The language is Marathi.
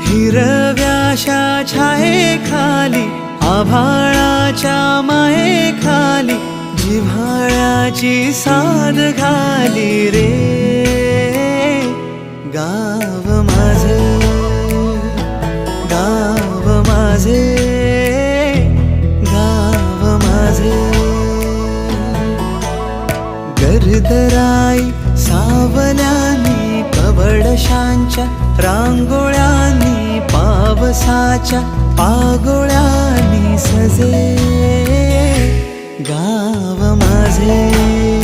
हिरव्याशा छायेखाली आभाळाच्या मायेखाली जिव्हाळ्याची साद घाली रे गाव माझे, गाव माझे, गाव माझे. गर्दराई सावल्यानी कवडशांच्या रांगोळ्यांनी पावसाच्या पागोळ्यांनी सजे गाव माझे.